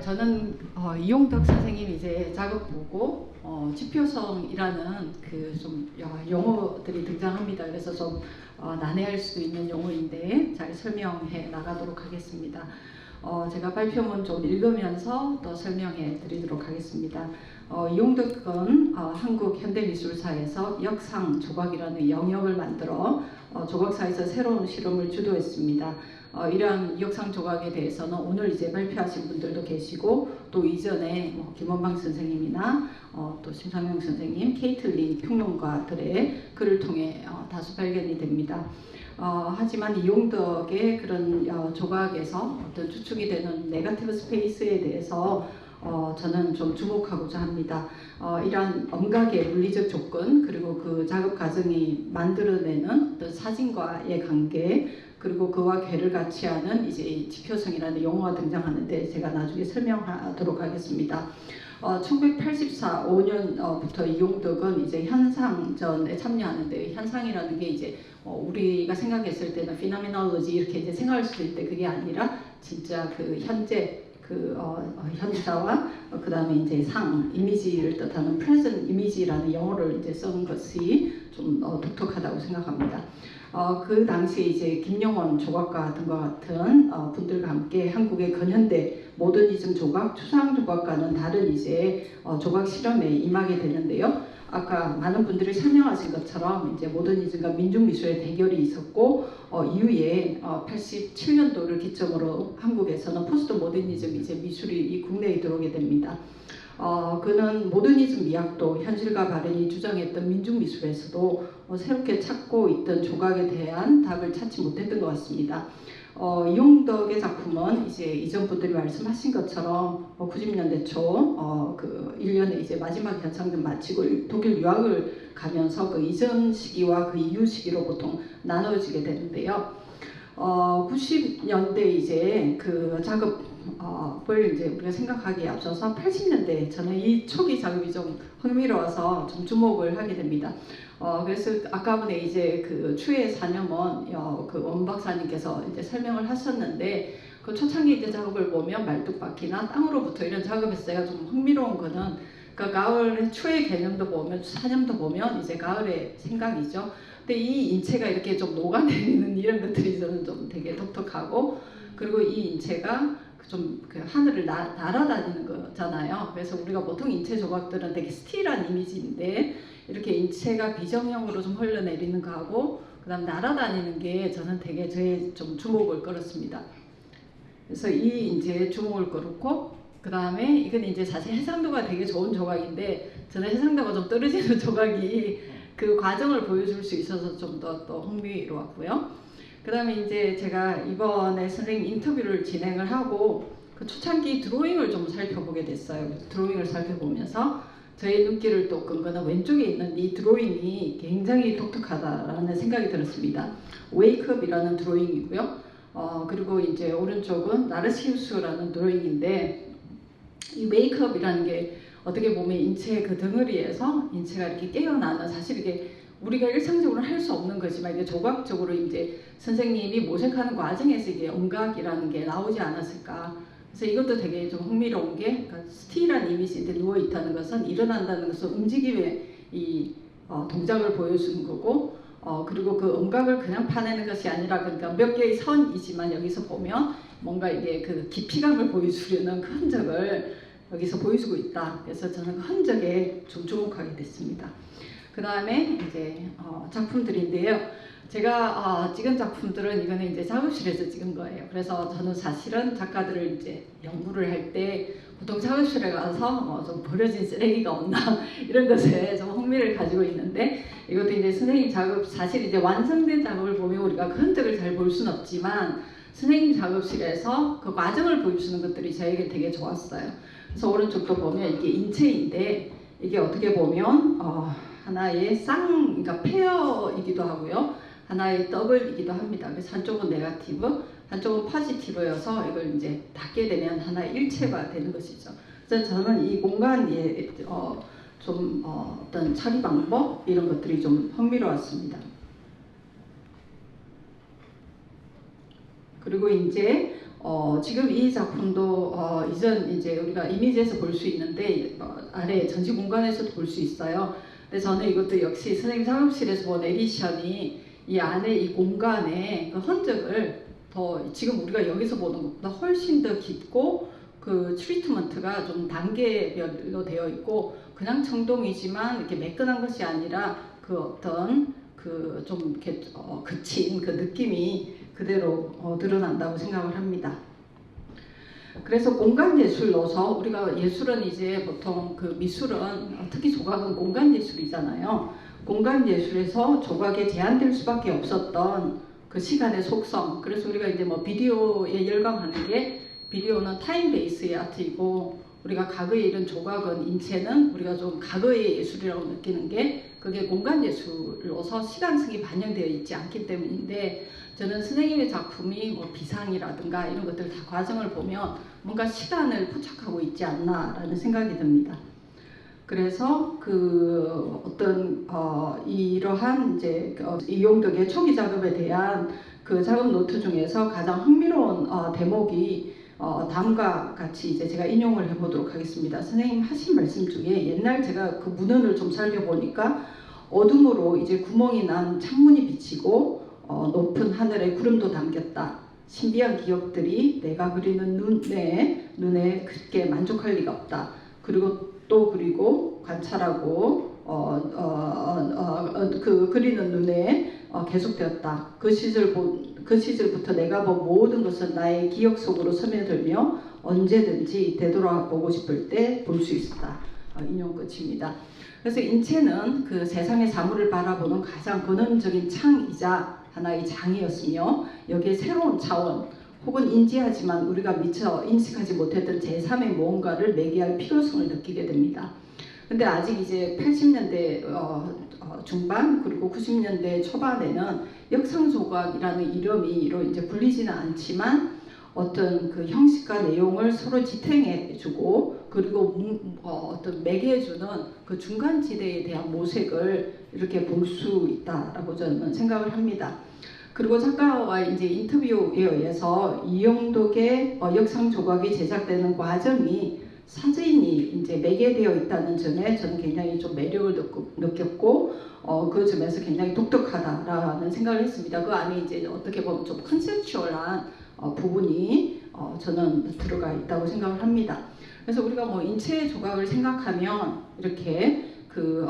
저는 이용덕 선생님 이제 작업 보고 지표성이라는 그 좀 용어들이 등장합니다. 그래서 좀 난해할 수도 있는 용어인데 잘 설명해 나가도록 하겠습니다. 제가 발표문 좀 읽으면서 또 설명해 드리도록 하겠습니다. 이용덕은 한국현대미술사에서 역상 조각이라는 영역을 만들어 조각사에서 새로운 실험을 주도했습니다. 이러한 역상 조각에 대해서는 오늘 이제 발표하신 분들도 계시고 또 이전에 김원방 선생님이나 또 심상영 선생님, 케이틀린 평론가들의 글을 통해 다수 발견이 됩니다. 하지만 이용덕의 그런 조각에서 어떤 추측이 되는 네거티브 스페이스에 대해서 저는 좀 주목하고자 합니다. 이러한 엄각의 물리적 조건 그리고 그 작업 과정이 만들어내는 어떤 사진과의 관계 그리고 그와 괴를 같이 하는 이제 지표성이라는 용어가 등장하는데 제가 나중에 설명하도록 하겠습니다. 1984~5년부터 이용덕은 이제 현상전에 참여하는데 현상이라는 게 이제 우리가 생각했을 때는 피노미놀로지 이렇게 이제 생각할 수도 있는데 그게 아니라 진짜 그 현재 그 현자와 그 다음에 이제 이미지를 뜻하는 present image라는 영어를 이제 쓴 것이 좀 독특하다고 생각합니다. 그 당시에 이제 김영원 조각가 등과 같은 분들과 함께 한국의 근현대 모더니즘 조각, 추상 조각과는 다른 이제 조각 실험에 임하게 되는데요. 아까 많은 분들이 설명하신 것처럼 이제 모더니즘과 민중미술의 대결이 있었고 이후에 87년도를 기점으로 한국에서는 포스트 모더니즘 이제 미술이 국내에 들어오게 됩니다. 그는 모더니즘 미학도 현실과 발현이 주장했던 민중미술에서도 새롭게 찾고 있던 조각에 대한 답을 찾지 못했던 것 같습니다. 이용덕의 작품은 이제 이전 분들이 말씀하신 것처럼 90년대 초 그 1년에 이제 마지막 현상전 마치고 독일 유학을 가면서 그 이전 시기와 그 이후 시기로 보통 나눠지게 되는데요. 90년대 이제 그 작업을 이제 우리가 생각하기에 앞서서 80년대 저는 이 초기 작업이 좀 흥미로워서 좀 주목을 하게 됩니다. 그래서 아까분에 이제 그 추의 사념원 그 원 박사님께서 이제 설명을 하셨는데 그 초창기 이제 작업을 보면 말뚝박기나 땅으로부터 이런 작업에서 제가 좀 흥미로운 거는 그 가을의 추의 개념도 보면 사념도 보면 이제 가을의 생각이죠. 근데 이 인체가 이렇게 좀 녹아내리는 이런 것들이 저는 좀 되게 독특하고 그리고 이 인체가 좀 그 하늘을 날아다니는 거잖아요. 그래서 우리가 보통 인체 조각들은 되게 스틸한 이미지인데 이렇게 인체가 비정형으로 좀 흘러내리는 거하고 그 다음 날아다니는 게 저는 되게 저의 좀 주목을 끌었습니다. 그래서 이 이제 주목을 끌었고 그 다음에 이건 이제 사실 해상도가 되게 좋은 조각인데 저는 해상도가 좀 떨어지는 조각이 그 과정을 보여줄 수 있어서 좀 더 또 흥미로웠고요. 그 다음에 이제 제가 이번에 선생님 인터뷰를 진행을 하고 그 초창기 드로잉을 좀 살펴보게 됐어요. 드로잉을 살펴보면서 저의 눈길을 또 끈 거는 왼쪽에 있는 이 드로잉이 굉장히 독특하다라는 생각이 들었습니다. 웨이크업이라는 드로잉이고요. 그리고 이제 오른쪽은 나르시우스라는 드로잉인데 이 웨이크업이라는 게 어떻게 보면 인체의 그 덩어리에서 인체가 이렇게 깨어나는 사실 이게 우리가 일상적으로 할 수 없는 거지만 이게 조각적으로 이제 선생님이 모색하는 과정에서 이게 음각이라는 게 나오지 않았을까. 그래서 이것도 되게 좀 흥미로운 게 그러니까 스틸한 이미지인데 누워 있다는 것은 일어난다는 것은 움직임의 이 동작을 보여주는 거고 그리고 그 음각을 그냥 파내는 것이 아니라 그러니까 몇 개의 선이지만 여기서 보면 뭔가 이게 그 깊이감을 보여주려는 그 흔적을 여기서 보여주고 있다. 그래서 저는 그 흔적에 좀 주목하게 됐습니다. 그 다음에 이제 작품들인데요. 제가 찍은 작품들은 이거는 이제 작업실에서 찍은 거예요. 그래서 저는 사실은 작가들을 이제 연구를 할 때 보통 작업실에 가서 좀 버려진 쓰레기가 없나 이런 것에 좀 흥미를 가지고 있는데 이것도 이제 선생님 작업 사실 이제 완성된 작업을 보면 우리가 그 흔적을 잘 볼 수는 없지만 선생님 작업실에서 그 과정을 보여주는 것들이 저에게 되게 좋았어요. 그래서 오른쪽도 보면 이게 인체인데 이게 어떻게 보면 하나의 그러니까 페어이기도 하고요. 하나의 더블이기도 합니다. 그래서 한쪽은 네거티브, 한쪽은 포지티브여서 이걸 이제 닫게 되면 하나의 일체가 되는 것이죠. 그래서 저는 이 공간의 어떤 처리 방법 이런 것들이 좀 흥미로웠습니다. 그리고 이제 지금 이 작품도 이전 이제 우리가 이미지에서 볼 수 있는데 아래 전시 공간에서도 볼 수 있어요. 근데 저는 이것도 역시 선생님 작업실에서 본 에디션이 이 안에 이 공간에 그 흔적을 더 지금 우리가 여기서 보는 것보다 훨씬 더 깊고 그 트리트먼트가 좀 단계별로 되어 있고 그냥 청동이지만 이렇게 매끈한 것이 아니라 그 어떤 그 좀 이렇게 그친 그 느낌이 그대로 드러난다고 생각을 합니다. 그래서 공간 예술로서 우리가 예술은 이제 보통 그 미술은 특히 조각은 공간 예술이잖아요. 공간 예술에서 조각에 제한될 수밖에 없었던 그 시간의 속성. 그래서 우리가 이제 뭐 비디오에 열광하는 게 비디오는 타임 베이스의 아트이고 우리가 과거의 이런 조각은 인체는 우리가 좀 과거의 예술이라고 느끼는 게 그게 공간 예술로서 시간성이 반영되어 있지 않기 때문인데 저는 선생님의 작품이 뭐 비상이라든가 이런 것들 다 과정을 보면 뭔가 시간을 포착하고 있지 않나라는 생각이 듭니다. 그래서 그 어떤 이러한 이제 이용덕의 초기 작업에 대한 그 작업 노트 중에서 가장 흥미로운 대목이 다음과 같이 이제 제가 인용을 해보도록 하겠습니다. 선생님 하신 말씀 중에 옛날 제가 그 문헌을 좀 살펴보니까 어둠으로 이제 구멍이 난 창문이 비치고 높은 하늘에 구름도 담겼다. 신비한 기억들이 내가 그리는 눈에 그렇게 만족할 리가 없다. 그리고 관찰하고 그 그리는 눈에 계속되었다. 그 시절부터 내가 본 모든 것은 나의 기억 속으로 스며들며 언제든지 되돌아보고 싶을 때 볼 수 있었다. 인용 끝입니다. 그래서 인체는 그 세상의 사물을 바라보는 가장 근원적인 창이자 하나의 장이었으며 여기에 새로운 차원 혹은 인지하지만 우리가 미처 인식하지 못했던 제3의 무언가를 매개할 필요성을 느끼게 됩니다. 근데 아직 이제 80년대 중반 그리고 90년대 초반에는 역상조각이라는 이름으로 이제 불리지는 않지만 어떤 그 형식과 내용을 서로 지탱해주고 그리고 어떤 매개해주는 그 중간지대에 대한 모색을 이렇게 볼 수 있다라고 저는 생각을 합니다. 그리고 작가와 이제 인터뷰에 의해서 이용덕의 역상조각이 제작되는 과정이 사진이 이제 매개되어 있다는 점에 저는 굉장히 좀 매력을 느꼈고 그 점에서 굉장히 독특하다라는 생각을 했습니다. 그 안에 이제 어떻게 보면 좀 컨셉추얼한 부분이 저는 들어가 있다고 생각을 합니다. 그래서 우리가 뭐 인체 조각을 생각하면 이렇게 그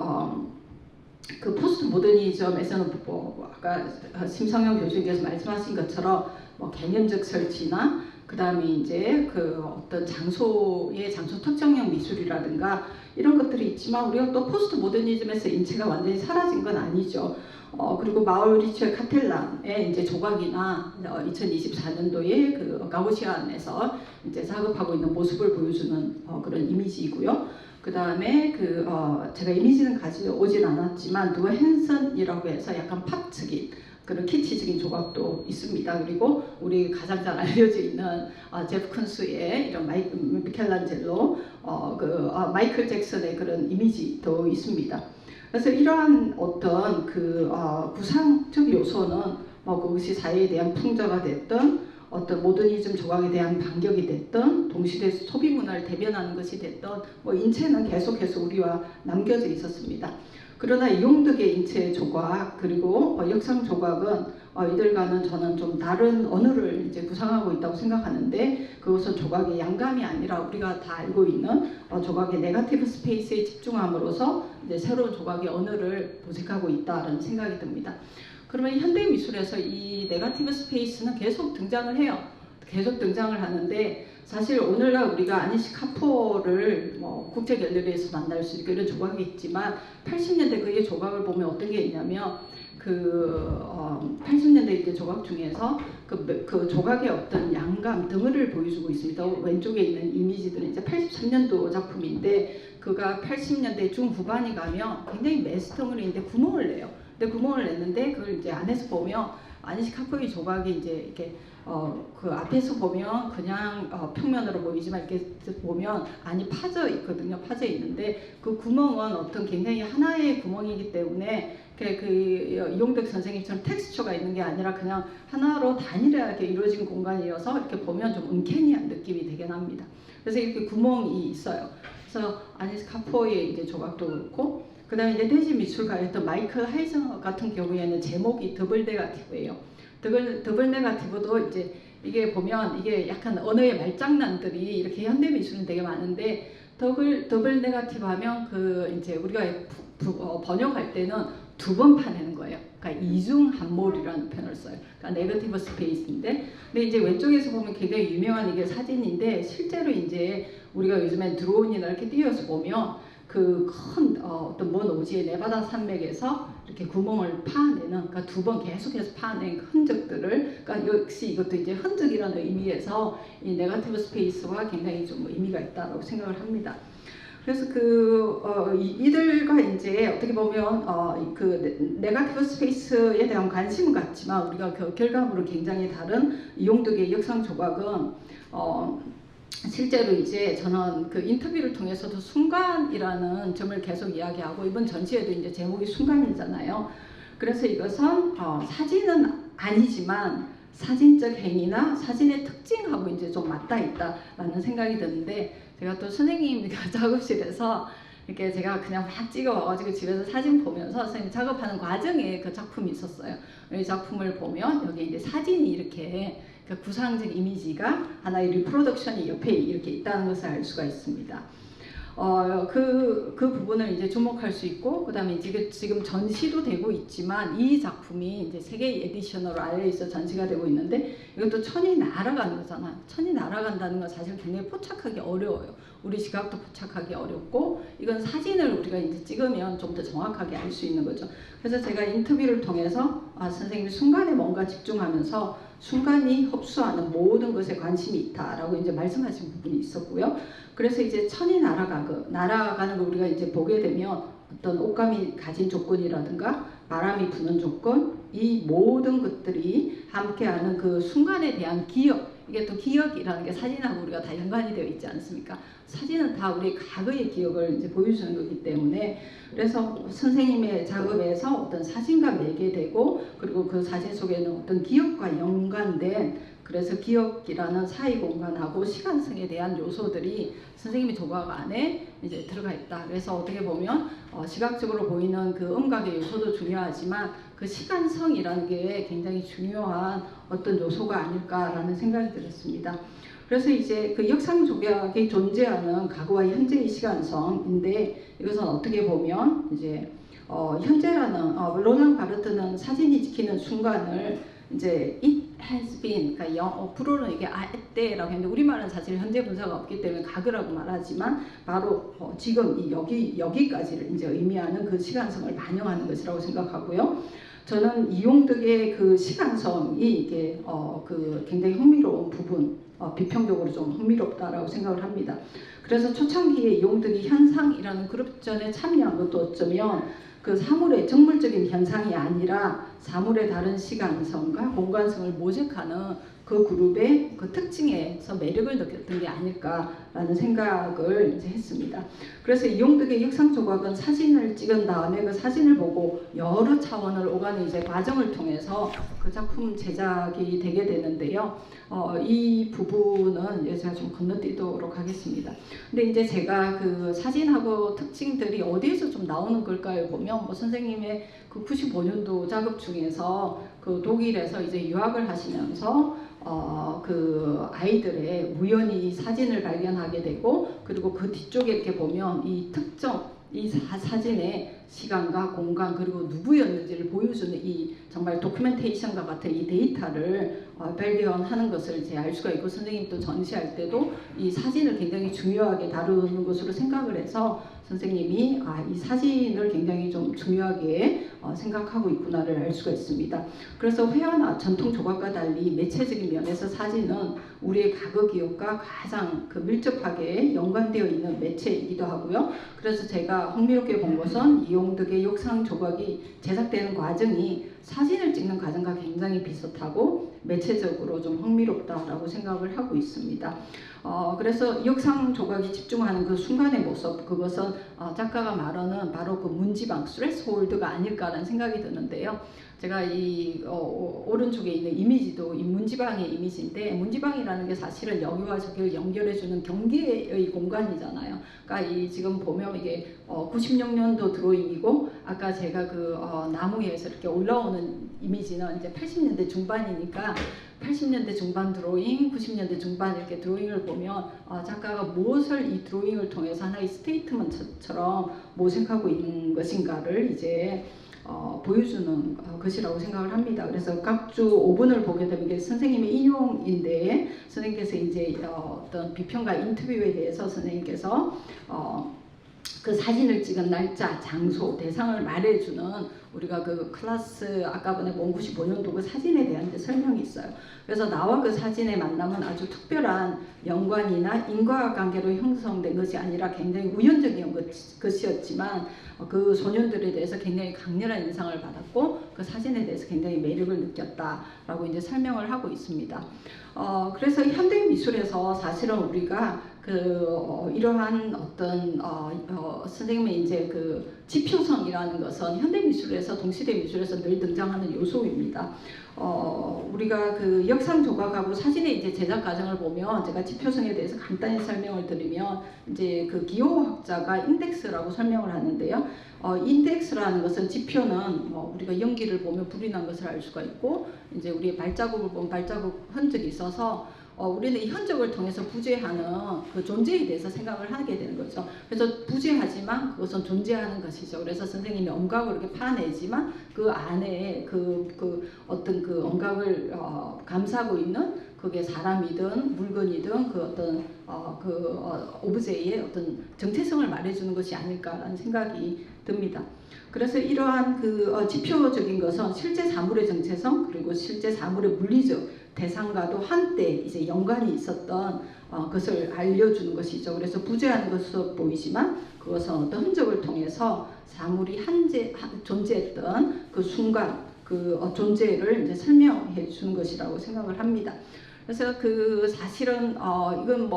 포스트 모더니즘에서는 뭐 아까 심성영 교수님께서 말씀하신 것처럼 뭐 개념적 설치나 그 다음에 이제 그 어떤 장소 특정형 미술이라든가 이런 것들이 있지만 우리가 또 포스트 모더니즘에서 인체가 완전히 사라진 건 아니죠. 그리고 마우리치오 카텔란의 이제 조각이나 2024년도에 그 가우시안에서 이제 작업하고 있는 모습을 보여주는 그런 이미지이고요. 그 다음에 제가 이미지는 가져오진 않았지만 누어 핸슨이라고 해서 약간 팝적인 그런 키티적인 조각도 있습니다. 그리고 우리 가장 잘 알려져 있는 제프 쿤스의 이런 미켈란젤로, 마이클 잭슨의 그런 이미지도 있습니다. 그래서 이러한 어떤 구상적 요소는 그것이 사회에 대한 풍자가 됐든 어떤 모더니즘 조각에 대한 반격이 됐든 동시대 소비 문화를 대변하는 것이 됐든 인체는 계속해서 우리와 남겨져 있었습니다. 그러나 이용덕의 인체 조각 그리고 역상 조각은 이들과는 저는 좀 다른 언어를 이제 구상하고 있다고 생각하는데 그것은 조각의 양감이 아니라 우리가 다 알고 있는 조각의 네거티브 스페이스에 집중함으로써 이제 새로운 조각의 언어를 도색하고 있다는 생각이 듭니다. 그러면 현대 미술에서 이 네거티브 스페이스는 계속 등장을 해요. 계속 등장을 하는데 사실 오늘날 우리가 아니시 카포를 국제 갤러리에서 만날 수 있고 이런 조각이 있지만 80년대 그의 조각을 보면 어떤 게 있냐면 80년대 이제 조각 중에서 그 조각의 어떤 양감 등을 보여주고 있습니다. 왼쪽에 있는 이미지들은 이제 83년도 작품인데 그가 80년대 중후반이 가면 굉장히 메스 덩어리인데 구멍을 내요. 근데 구멍을 냈는데 그걸 이제 안에서 보면 아니시 카포이 조각이 이제 이렇게 그 앞에서 보면 그냥 평면으로 보이지만 이렇게 보면 안이 파져 있거든요. 파져 있는데 그 구멍은 어떤 굉장히 하나의 구멍이기 때문에 그 이용덕 선생님처럼 텍스처가 있는 게 아니라 그냥 하나로 단일하게 이루어진 공간이어서 이렇게 보면 좀 은캐니한 느낌이 되게 납니다. 그래서 이렇게 구멍이 있어요. 그래서 아니시 카포이의 이제 조각도 그렇고, 그 다음에 이제 대지 미술가였던 마이클 하이저 같은 경우에는 제목이 더블 네거티브예요. 더블 네거티브도 이제 이게 보면 이게 약간 언어의 말장난들이 이렇게 현대 미술은 되게 많은데, 더블 네거티브 하면 그 이제 우리가 번역할 때는 두 번 파내는 거예요. 그러니까 이중한몰이라는 표현을 써요. 그러니까 네거티브 스페이스인데, 근데 이제 왼쪽에서 보면 굉장히 유명한 이게 사진인데, 실제로 이제 우리가 요즘엔 드론이나 이렇게 띄워서 보면 그 큰 어떤 먼 오지의 네바다 산맥에서 이렇게 구멍을 파내는, 그러니까 두 번 계속해서 파낸 흔적들을, 그러니까 역시 이것도 이제 흔적이라는 의미에서 이 네거티브 스페이스와 굉장히 좀 의미가 있다고 생각을 합니다. 그래서 이들과 이제 어떻게 보면 그 네거티브 스페이스에 대한 관심은 같지만 우리가 결과물은 굉장히 다른 이용덕의 역상 조각은 실제로 이제 저는 그 인터뷰를 통해서도 순간이라는 점을 계속 이야기하고, 이번 전시회도 이제 제목이 순간이잖아요. 그래서 이것은 사진은 아니지만 사진적 행위나 사진의 특징하고 이제 좀 맞닿아 있다라는 생각이 드는데, 제가 또 선생님 작업실에서 이렇게 제가 그냥 막 찍어와가지고 집에서 사진 보면서 선생님 작업하는 과정에 그 작품이 있었어요. 이 작품을 보면 여기 이제 사진이 이렇게 그 구상적 이미지가 하나의 리프로덕션이 옆에 이렇게 있다는 것을 알 수가 있습니다. 그 부분을 이제 주목할 수 있고, 그 다음에 지금 전시도 되고 있지만 이 작품이 이제 세계 에디션으로 RA에서 전시가 되고 있는데, 이것도 천이 날아가는 거잖아요. 천이 날아간다는 건 사실 굉장히 포착하기 어려워요. 우리 시각도 포착하기 어렵고, 이건 사진을 우리가 이제 찍으면 좀 더 정확하게 알 수 있는 거죠. 그래서 제가 인터뷰를 통해서 선생님이 순간에 뭔가 집중하면서 순간이 흡수하는 모든 것에 관심이 있다라고 이제 말씀하신 부분이 있었고요. 그래서 이제 천이 날아가는 걸 우리가 이제 보게 되면 어떤 옷감이 가진 조건이라든가 바람이 부는 조건, 이 모든 것들이 함께하는 그 순간에 대한 기억, 이게 또 기억이라는 게 사진하고 우리가 다 연관이 되어 있지 않습니까? 사진은 다 우리 과거의 기억을 이제 보여주는 거기 때문에, 그래서 선생님의 작업에서 어떤 사진과 매개되고, 그리고 그 사진 속에는 어떤 기억과 연관된, 그래서 기억이라는 사이 공간하고 시간성에 대한 요소들이 선생님의 조각 안에 이제 들어가 있다. 그래서 어떻게 보면 시각적으로 보이는 그 음각의 요소도 중요하지만 그 시간성이라는 게 굉장히 중요한 어떤 요소가 아닐까라는 생각이 들었습니다. 그래서 이제 그 역상 조각이 존재하는 과거와 현재의 시간성인데, 이것은 어떻게 보면 이제 현재라는 로랑 바르트는 사진이 지키는 순간을 이제 it has been, 그러니까 불어는 이게 때라고 했는데 우리말은 사실 현재 분사가 없기 때문에 가그라고 말하지만 바로 지금 이 여기까지를 이제 의미하는 그 시간성을 반영하는 것이라고 생각하고요. 저는 이용덕의 그 시간성이 이게 그 굉장히 흥미로운 부분, 비평적으로 좀 흥미롭다라고 생각을 합니다. 그래서 초창기에 이용덕이 현상이라는 그룹전에 참여한 것도 어쩌면 그 사물의 정물적인 현상이 아니라 사물의 다른 시간성과 공간성을 모색하는 그 그룹의 그 특징에서 매력을 느꼈던 게 아닐까라는 생각을 이제 했습니다. 그래서 이용덕의 역상 조각은 사진을 찍은 다음에 그 사진을 보고 여러 차원을 오가는 이제 과정을 통해서 그 작품 제작이 되게 되는데요. 이 부분은 이제 제가 좀 건너뛰도록 하겠습니다. 근데 이제 제가 그 사진하고 특징들이 어디에서 좀 나오는 걸까요? 보면 뭐 선생님의 그 95년도 작업 중에서 그 독일에서 이제 유학을 하시면서 그 아이들의 우연히 사진을 발견하게 되고, 그리고 그 뒤쪽에 이렇게 보면 이 특정 이 사진의 시간과 공간 그리고 누구였는지를 보여주는 이 정말 도큐멘테이션과 같은 이 데이터를 발견하는 것을 이제 알 수가 있고, 선생님 또 전시할 때도 이 사진을 굉장히 중요하게 다루는 것으로 생각을 해서 선생님이 이 사진을 굉장히 좀 중요하게 생각하고 있구나를 알 수가 있습니다. 그래서 회화나 전통 조각과 달리 매체적인 면에서 사진은 우리의 과거 기억과 가장 밀접하게 연관되어 있는 매체이기도 하고요. 그래서 제가 흥미롭게 본 것은 이용득의 역상 조각이 제작되는 과정이 사진을 찍는 과정과 굉장히 비슷하고 매체적으로 좀 흥미롭다라고 생각을 하고 있습니다. 그래서 역상 조각이 집중하는 그 순간의 모습, 그것은 작가가 말하는 바로 그 문지방, 스트레스홀드가 아닐까라는 생각이 드는데요. 제가 이 오른쪽에 있는 이미지도 이 문지방의 이미지인데, 문지방이라는 게 사실은 여기와 저기를 연결해주는 경계의 공간이잖아요. 그러니까 이 지금 보면 이게 96년도 드로잉이고, 아까 제가 그 나무에서 이렇게 올라오는 이미지는 이제 80년대 중반이니까 80년대 중반 드로잉, 90년대 중반 이렇게 드로잉을 보면 작가가 무엇을 이 드로잉을 통해서 하나의 스테이트먼트처럼 모색하고 있는 것인가를 이제 보여주는 것이라고 생각을 합니다. 그래서 각주 5분을 보게 되면 이게 선생님의 인용인데, 선생님께서 이제 어떤 비평가 인터뷰에 대해서 선생님께서 그 사진을 찍은 날짜, 장소, 대상을 말해주는 우리가 그 클래스 아까 전에 본 95년도 그 사진에 대한 설명이 있어요. 그래서 나와 그 사진의 만남은 아주 특별한 연관이나 인과관계로 형성된 것이 아니라 굉장히 우연적인 것이었지만 그 소년들에 대해서 굉장히 강렬한 인상을 받았고 그 사진에 대해서 굉장히 매력을 느꼈다라고 이제 설명을 하고 있습니다. 그래서 현대 미술에서 사실은 우리가 이러한 어떤 선생님의 이제 그 지표성이라는 것은 현대 미술에서 동시대 미술에서 늘 등장하는 요소입니다. 우리가 그 역상 조각하고 사진의 이제 제작 과정을 보면 제가 지표성에 대해서 간단히 설명을 드리면 이제 그 기호학자가 인덱스라고 설명을 하는데요. 인덱스라는 것은 지표는 우리가 연기를 보면 불이 난 것을 알 수가 있고 이제 우리의 발자국을 보면 발자국 흔적이 있어서 우리는 이 흔적을 통해서 부재하는 그 존재에 대해서 생각을 하게 되는 거죠. 그래서 부재하지만 그것은 존재하는 것이죠. 그래서 선생님이 엄각을 이렇게 파내지만 그 안에 어떤 그 엄각을 감싸고 있는 그게 사람이든 물건이든 그 어떤 오브제의 어떤 정체성을 말해주는 것이 아닐까라는 생각이 듭니다. 그래서 이러한 지표적인 것은 실제 사물의 정체성 그리고 실제 사물의 물리적 대상과도 한때 이제 연관이 있었던 것을 알려주는 것이죠. 그래서 부재하는 것으로 보이지만 그것은 어떤 흔적을 통해서 사물이 존재했던 그 순간 그 존재를 이제 설명해 주는 것이라고 생각을 합니다. 그래서 사실은 이건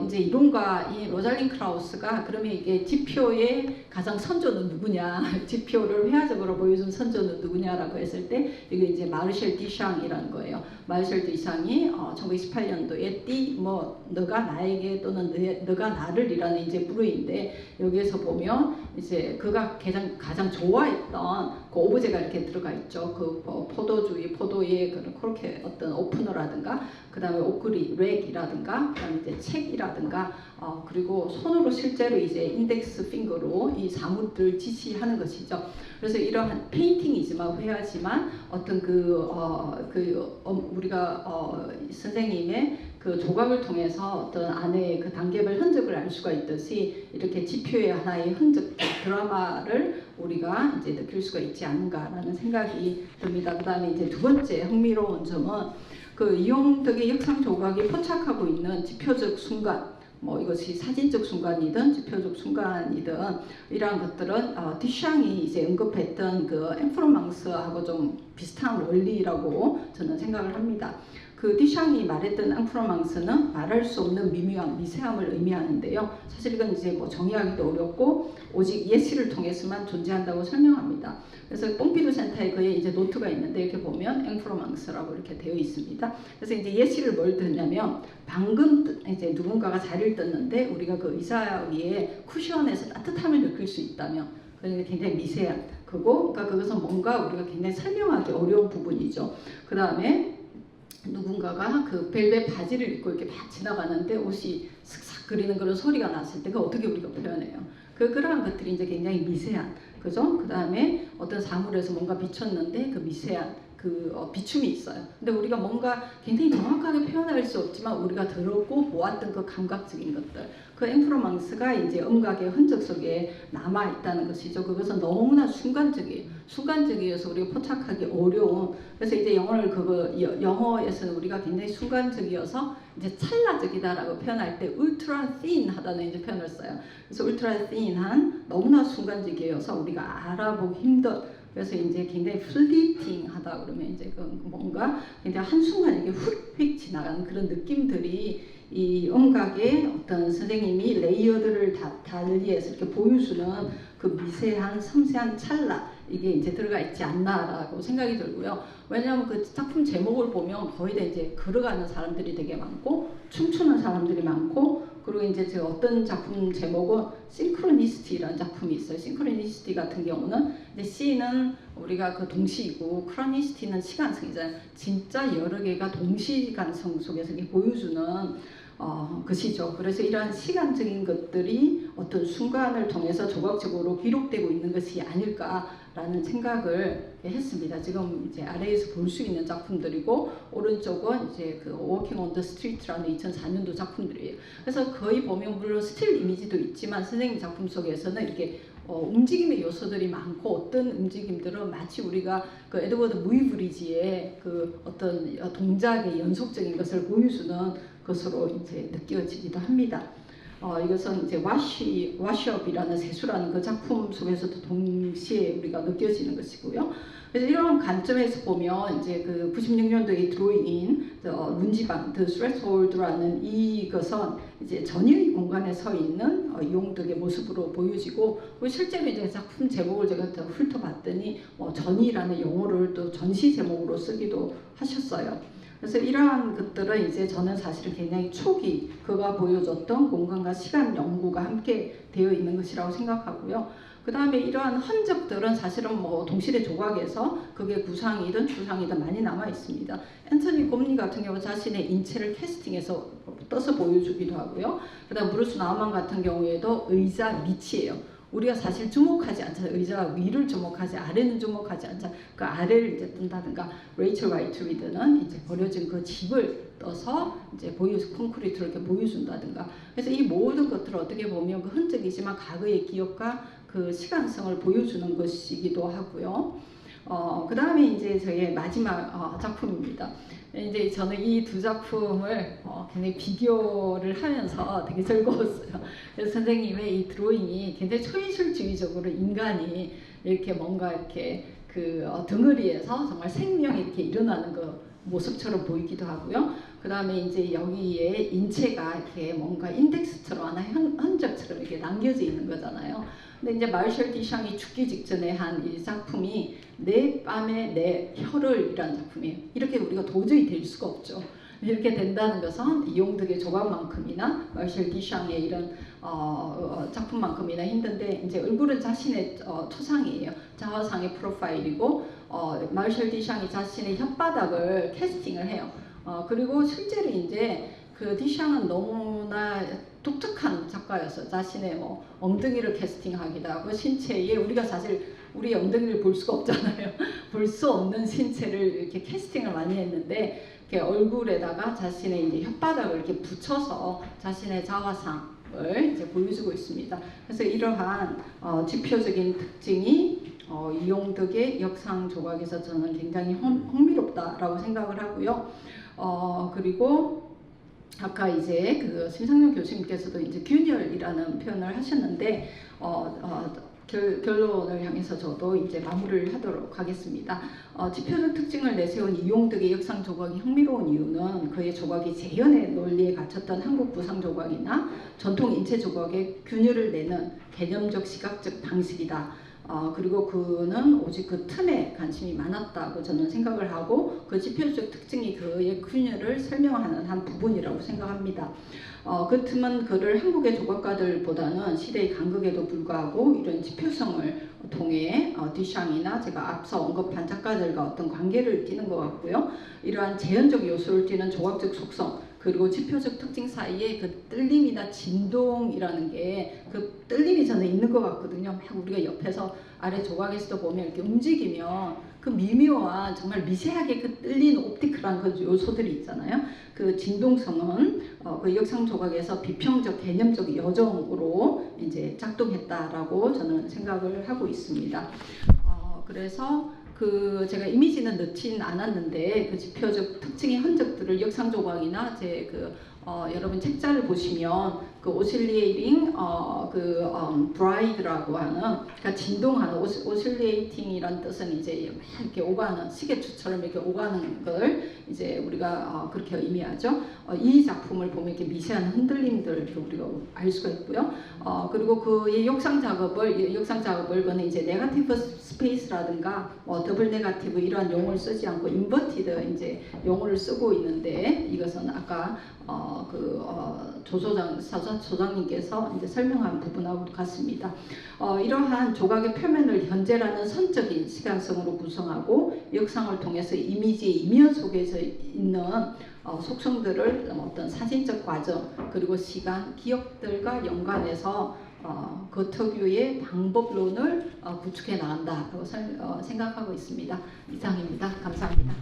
이제 이론가 이 로잘린 크라우스가 그러면 이게 지표의 가장 선조는 누구냐, 지표를 회화적으로 보여준 선조는 누구냐라고 했을 때 이게 이제 마르셜 디샹이라는 거예요. 마르셜 디샹이 1928년도에 너가 나에게 또는 너가 나를이라는 이제 부르인데 여기에서 보면 이제 그가 가장 좋아했던 그 오브제가 이렇게 들어가 있죠. 그 포도의 그렇게 어떤 오프너라든가 그 다음에 옷걸이 렉이라든가 그 다음에 이제 책이라든가 그리고 손으로 실제로 이제 인덱스 핑거로 이 사물들을 지시하는 것이죠. 그래서 이러한 페인팅이지만 회화지만 어떤 우리가 선생님의 그 조각을 통해서 어떤 안에 그 단계별 흔적을 알 수가 있듯이 이렇게 지표의 하나의 흔적 드라마를 우리가 이제 느낄 수가 있지 않는가라는 생각이 듭니다. 그 다음에 이제 두 번째 흥미로운 점은 그 이용득의 역상 조각이 포착하고 있는 지표적 순간, 이것이 사진적 순간이든 지표적 순간이든 이러한 것들은 듀샹이 이제 언급했던 그 앵프로망스하고 좀 비슷한 원리라고 저는 생각을 합니다. 그 듀샹이 말했던 앵프로망스는 말할 수 없는 미묘함, 미세함을 의미하는데요. 사실 이건 이제 정의하기도 어렵고 오직 예시를 통해서만 존재한다고 설명합니다. 그래서 뽕피두 센터에 그의 이제 노트가 있는데 이렇게 보면 앵프로망스라고 이렇게 되어 있습니다. 그래서 이제 예시를 뭘 듣냐면 방금 이제 누군가가 자리를 떴는데 우리가 그 의자 위에 쿠션에서 따뜻함을 느낄 수 있다면 그러니까 굉장히 미세한 그러니까 그것은 뭔가 우리가 굉장히 설명하기 어려운 부분이죠. 그 다음에 누군가가 그 벨벳 바지를 입고 이렇게 막 지나가는데 옷이 슥싹 그리는 그런 소리가 났을 때가 어떻게 우리가 표현해요? 그러한 것들이 이제 굉장히 미세한 그죠? 그 다음에 어떤 사물에서 뭔가 비쳤는데 그 미세한 비춤이 있어요. 근데 우리가 뭔가 굉장히 정확하게 표현할 수 없지만 우리가 들었고 보았던 그 감각적인 것들 그 앵프로망스가 이제 음각의 흔적 속에 남아 있다는 것이죠. 그것은 너무나 순간적이에요. 순간적이어서 우리가 포착하기 어려운. 그래서 이제 영어에서는 우리가 굉장히 순간적이어서 이제 찰나적이다라고 표현할 때 ultra thin 하다는 이제 표현을 써요. 그래서 ultra thin한 너무나 순간적이어서 우리가 알아보기 힘든. 그래서 이제 굉장히 플리팅하다 그러면 이제 그 뭔가 굉장히 한순간 이렇게 휙휙 지나가는 그런 느낌들이 이 음각의 어떤 선생님이 레이어들을 다 달리해서 이렇게 보여주는 그 미세한 섬세한 찰나 이게 이제 들어가 있지 않나라고 생각이 들고요. 왜냐하면 그 작품 제목을 보면 거의 다 이제 걸어가는 사람들이 되게 많고 춤추는 사람들이 많고 그리고 이제 제가 어떤 작품 제목은 싱크로니시티라는 작품이 있어요. 싱크로니시티 같은 경우는 이제 C는 우리가 그 동시이고 크로니시티는 시간성이잖아요. 진짜 여러 개가 동시간성 속에서 이렇게 보여주는 것이죠. 그래서 이러한 시간적인 것들이 어떤 순간을 통해서 조각적으로 기록되고 있는 것이 아닐까라는 생각을 했습니다. 지금 이제 아래에서 볼 수 있는 작품들이고 오른쪽은 이제 그 Walking on the Street라는 2004년도 작품들이에요. 그래서 거의 보면 물론 스틸 이미지도 있지만 선생님 작품 속에서는 이렇게 움직임의 요소들이 많고 어떤 움직임들은 마치 우리가 그 에드워드 무이브리지의 그 어떤 동작의 연속적인 것을 보여주는 것으로 이제 느껴지기도 합니다. 이것은 이제 와시업이라는 세수라는 그 작품 속에서도 동시에 우리가 느껴지는 것이고요. 그래서 이런 관점에서 보면 이제 그 96년도에 드로잉인 문지방 The Threshold라는 이것은 이제 전의 공간에 서 있는 이용덕의 모습으로 보여지고 실제로 이제 작품 제목을 제가 훑어봤더니 전이라는 용어를 또 전시 제목으로 쓰기도 하셨어요. 그래서 이러한 것들은 이제 저는 사실은 굉장히 초기 그가 보여줬던 공간과 시간 연구가 함께 되어 있는 것이라고 생각하고요. 그 다음에 이러한 흔적들은 사실은 뭐 동시대 조각에서 그게 구상이든 추상이든 많이 남아 있습니다. 앤서니 곰니 같은 경우 자신의 인체를 캐스팅해서 떠서 보여주기도 하고요. 그 다음 브루스 나우만 같은 경우에도 의자 밑이에요. 우리가 사실 주목하지 않잖아요. 의자 위를 주목하지 아래는 주목하지 않잖아요. 그 아래를 이제 뜬다든가 레이첼 화이트리드는 이제 버려진 그 집을 떠서 이제 콘크리트로 이렇게 보여준다든가. 그래서 이 모든 것들을 어떻게 보면 그 흔적이지만 과거의 기억과 그 시간성을 보여주는 것이기도 하고요. 그 다음에 이제 저의 마지막 작품입니다. 이제 저는 이 두 작품을 굉장히 비교를 하면서 되게 즐거웠어요. 그래서 선생님의 이 드로잉이 굉장히 초인술주의적으로 인간이 이렇게 뭔가 이렇게 그 덩어리에서 정말 생명이 이렇게 일어나는 그 모습처럼 보이기도 하고요. 그 다음에 이제 여기에 인체가 이렇게 뭔가 인덱스처럼 하나 흔적처럼 이렇게 남겨져 있는 거잖아요. 근데 이제 마르셜 디샹이 죽기 직전에 한 이 작품이 내 뺨에 내 혀를이라는 작품이에요. 이렇게 우리가 도저히 될 수가 없죠. 이렇게 된다는 것은 이용덕의 조각만큼이나 마르셜 디샹의 이런 작품만큼이나 힘든데 이제 얼굴은 자신의 초상이에요. 자화상의 프로파일이고 마르셜 디샹이 자신의 혓바닥을 캐스팅을 해요. 그리고 실제로 이제 그 디샹은 너무나 독특한 작가였어. 자신의 뭐 엉덩이를 캐스팅하기도 하고 신체에 우리가 사실 우리 엉덩이를 볼 수가 없잖아요. 볼 수 없는 신체를 이렇게 캐스팅을 많이 했는데 이렇게 얼굴에다가 자신의 이제 혓바닥을 이렇게 붙여서 자신의 자화상을 이제 보여주고 있습니다. 그래서 이러한 지표적인 특징이 이용덕의 역상 조각에서 저는 굉장히 흥미롭다라고 생각을 하고요. 그리고 아까 이제 그 심상정 교수님께서도 이제 균열이라는 표현을 하셨는데 결론을 향해서 저도 이제 마무리를 하도록 하겠습니다. 지표적 특징을 내세운 이용덕의 역상 조각이 흥미로운 이유는 그의 조각이 재현의 논리에 갇혔던 한국 부상 조각이나 전통 인체 조각의 균열을 내는 개념적 시각적 방식이다. 그리고 그는 오직 그 틈에 관심이 많았다고 저는 생각을 하고 그 지표적 특징이 그의 균열을 설명하는 한 부분이라고 생각합니다. 그 틈은 그를 한국의 조각가들보다는 시대의 간극에도 불구하고 이런 지표성을 통해 디샹이나 제가 앞서 언급한 작가들과 어떤 관계를 띠는 것 같고요. 이러한 재현적 요소를 띠는 조각적 속성 그리고 지표적 특징 사이에 그 뜰림이나 진동이라는 게 그 뜰림이 저는 있는 것 같거든요. 막 우리가 옆에서 아래 조각에서도 보면 이렇게 움직이면 그 미묘한 정말 미세하게 그 뜰린 옵티컬한 그 요소들이 있잖아요. 그 진동성은 그 역상 조각에서 비평적 개념적 여정으로 이제 작동했다라고 저는 생각을 하고 있습니다. 그래서 그 제가 이미지는 넣진 않았는데 그 지표적 특징의 흔적들을 역상 조각이나 제 그 여러분 책자를 보시면 그 오실리에이팅 브라이드라고 하는 그러니까 진동하는 오실리에이팅이란 뜻은 이제 막 이렇게 오가는 시계추처럼 이렇게 오가는 걸 이제 우리가 그렇게 의미하죠. 이 작품을 보면 이렇게 미세한 흔들림들 우리가 알 수가 있고요. 그리고 그 역상 작업을 그는 이제 네거티브 스페이스라든가 더블 네거티브 이러한 용어를 쓰지 않고 인버티드 이제 용어를 쓰고 있는데 이것은 아까 조소장님께서 이제 설명한 부분하고 같습니다. 이러한 조각의 표면을 현재라는 선적인 시간성으로 구성하고 역상을 통해서 이미지의 이면 속에서 있는 속성들을 어떤 사진적 과정 그리고 시간, 기억들과 연관해서 그 특유의 방법론을 구축해 나간다고 생각하고 있습니다. 이상입니다. 감사합니다.